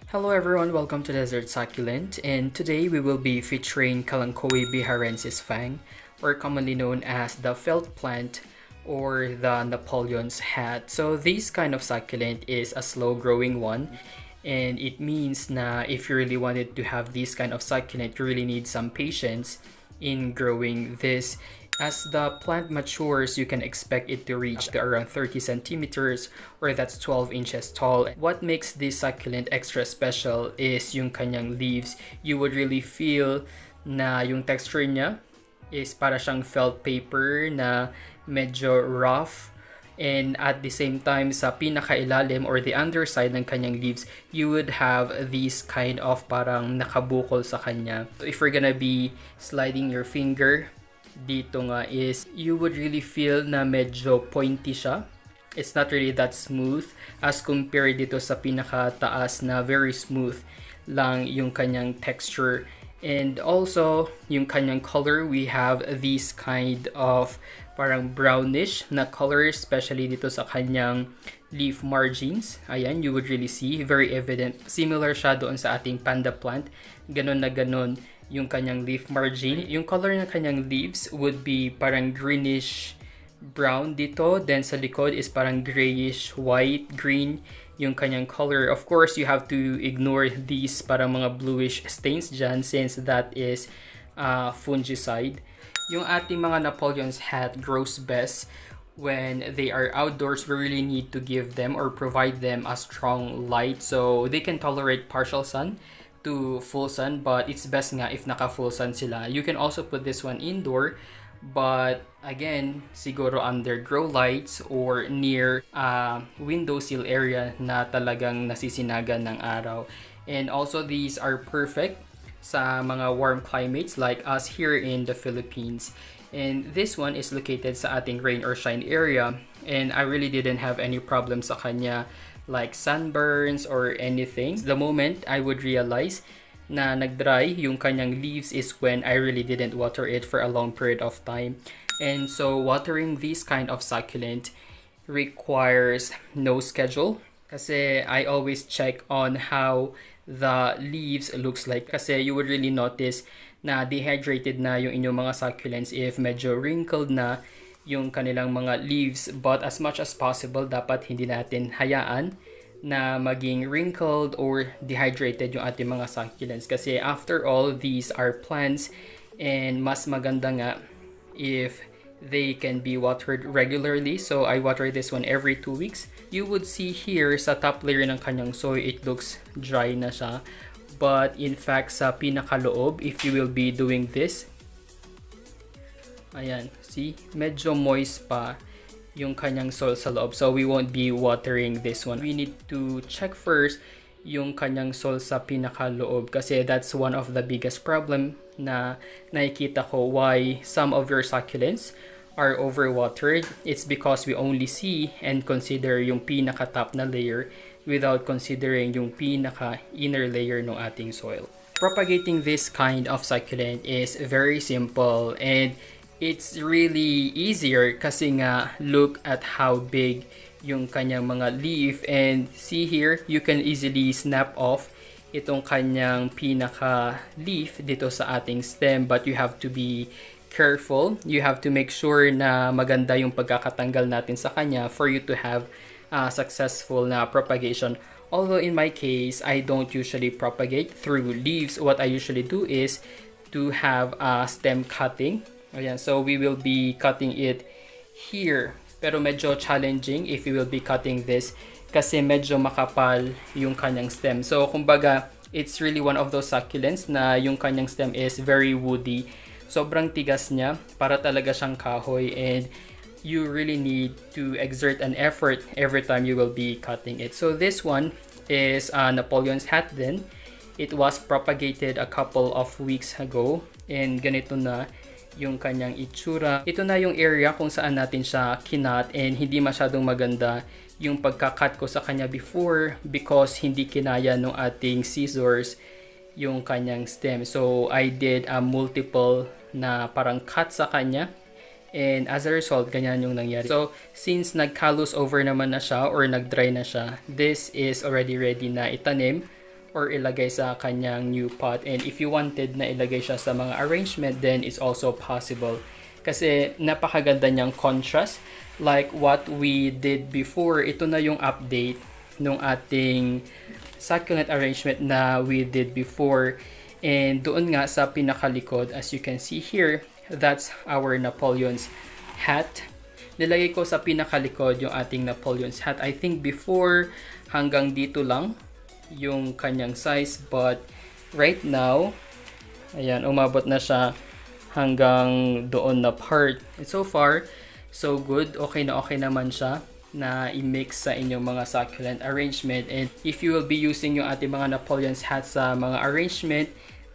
Hello everyone, welcome to Desert Succulent, and today we will be featuring Kalanchoe Beharensis Fang, or commonly known as the felt plant or the Napoleon's hat. So this kind of succulent is a slow growing one, and it means na if you really wanted to have this kind of succulent, you really need some patience in growing this. As the plant matures, you can expect it to reach to around 30 centimeters or that's 12 inches tall. What makes this succulent extra special is yung kanyang leaves. You would really feel na yung texture niya is para siyang felt paper na medyo rough. And at the same time, sa pinakailalim or the underside ng kanyang leaves, you would have this kind of parang nakabukol sa kanya. So if you're gonna be sliding your finger dito nga is you would really feel na medyo pointy siya. It's not really that smooth as compared dito sa pinakataas na very smooth lang yung kanyang texture. And also, yung kanyang color, we have this kind of parang brownish na color, especially dito sa kanyang leaf margins. Ayan, you would really see, very evident. Similar siya doon sa ating panda plant. Ganon na ganon yung kanyang leaf margin. Yung color ng kanyang leaves would be parang greenish brown dito. Then sa likod is parang grayish white, green yung kanyang color. Of course, you have to ignore these parang mga bluish stains dyan since that is fungicide. Yung ating mga Napoleon's hat grows best when they are outdoors. We really need to give them or provide them a strong light so they can tolerate partial sun to full sun, but it's best nga if naka full sun sila. You can also put this one indoor, but again, siguro under grow lights or near windowsill area na talagang nasisinagan ng araw. And also these are perfect sa mga warm climates like us here in the Philippines. And this one is located sa ating rain or shine area, and I really didn't have any problems sa kanya like sunburns or anything. The moment I would realize na nag-dry yung kanyang leaves is when I really didn't water it for a long period of time. And so watering this kind of succulent requires no schedule kasi I always check on how the leaves looks like kasi you would really notice na dehydrated na yung inyong mga succulents if medyo wrinkled na yung kanilang mga leaves, but as much as possible dapat hindi natin hayaan na maging wrinkled or dehydrated yung ating mga succulents kasi after all, these are plants and mas maganda nga if they can be watered regularly. So I water this one every 2 weeks. You would see here sa top layer ng kanyang soil, it looks dry na siya, but in fact sa pinakaloob, if you will be doing this, ayan, see? Medyo moist pa yung kanyang soil sa loob. So we won't be watering this one. We need to check first yung kanyang soil sa pinakaloob kasi that's one of the biggest problem na nakikita ko why some of your succulents are overwatered. It's because we only see and consider yung pinaka-top na layer without considering yung pinaka-inner layer ng ating soil. Propagating this kind of succulent is very simple and it's really easier kasi nga look at how big yung kanyang mga leaf, and see here, you can easily snap off itong kanyang pinaka leaf dito sa ating stem, but you have to be careful. You have to make sure na maganda yung pagkakatanggal natin sa kanya for you to have successful na propagation. Although in my case, I don't usually propagate through leaves. What I usually do is to have a stem cutting. Ayan, so we will be cutting it here. Pero medyo challenging if we will be cutting this kasi medyo makapal yung kanyang stem. So kumbaga, it's really one of those succulents na yung kanyang stem is very woody. Sobrang tigas niya, para talaga siyang kahoy, and you really need to exert an effort every time you will be cutting it. So this one is Napoleon's hat then. It was propagated a couple of weeks ago and ganito na yung kanyang itsura. Ito na yung area kung saan natin siya kinat, and hindi masyadong maganda yung pagkakat ko sa kanya before because hindi kinaya ng ating scissors yung kanyang stem. So I did a multiple na parang cut sa kanya, and as a result, ganyan yung nangyari. So since nagkalos over naman na siya or nagdry na siya, this is already ready na itanim or ilagay sa kanyang new pot. And if you wanted na ilagay siya sa mga arrangement, then it's also possible. Kasi napakaganda niyang contrast. Like what we did before, ito na yung update nung ating succulent arrangement na we did before. And doon nga sa pinakalikod, as you can see here, that's our Napoleon's hat. Nilagay ko sa pinakalikod yung ating Napoleon's hat. I think before hanggang dito lang yung kanyang size, but right now, ayan, umabot na siya hanggang doon na part. And so far, so good. Okay na okay naman siya na i-mix sa inyong mga succulent arrangement. And if you will be using yung ating mga Napoleon's hat sa mga arrangement,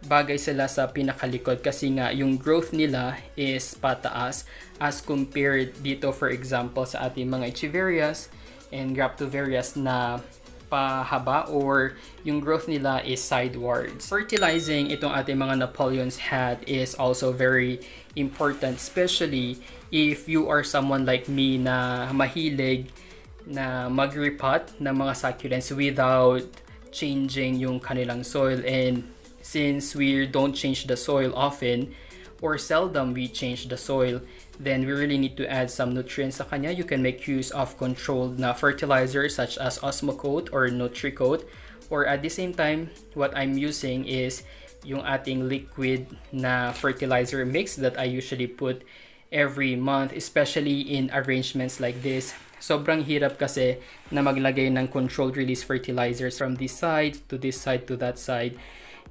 bagay sila sa pinakalikod kasi nga yung growth nila is pataas as compared dito, for example, sa ating mga echeverias and graptoverias na pahaba or yung growth nila is sidewards. Fertilizing itong ating mga Napoleon's hat is also very important, especially if you are someone like me na mahilig na mag-repot ng mga succulents without changing yung kanilang soil. And since we don't change the soil often or seldom we change the soil, then we really need to add some nutrients sa kanya. You can make use of controlled na fertilizers such as Osmocote or Nutricote, or at the same time, what I'm using is yung ating liquid na fertilizer mix that I usually put every month, especially in arrangements like this. Sobrang hirap kasi na maglagay ng controlled release fertilizers from this side to this side to that side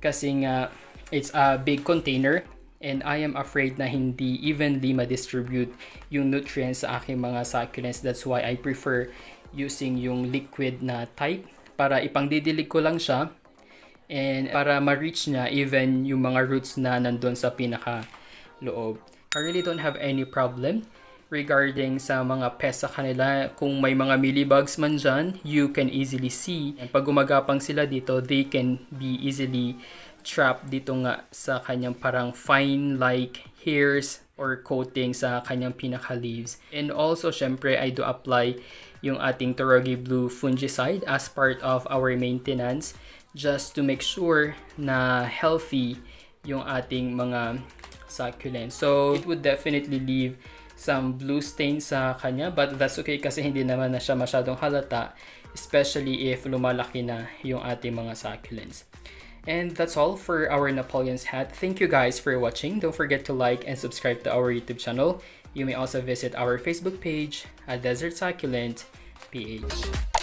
kasi nga it's a big container. And I am afraid na hindi evenly ma-distribute yung nutrients sa aking mga succulents. That's why I prefer using yung liquid na type para ipangdidilig ko lang siya and para ma-reach niya even yung mga roots na nandun sa pinaka-loob. I really don't have any problem regarding sa mga pests sa kanila. Kung may mga mealybugs man dyan, you can easily see. And pag gumagapang sila dito, they can be easily trap dito nga sa kanyang parang fine like hairs or coating sa kanyang pinaka leaves. And also syempre I do apply yung ating Torogi Blue fungicide as part of our maintenance just to make sure na healthy yung ating mga succulents. So it would definitely leave some blue stain sa kanya, but that's okay kasi hindi naman na siya masyadong halata, especially if lumalaki na yung ating mga succulents. And that's all for our Napoleon's hat. Thank you guys for watching. Don't forget to like and subscribe to our YouTube channel. You may also visit our Facebook page at Desert Succulent PH.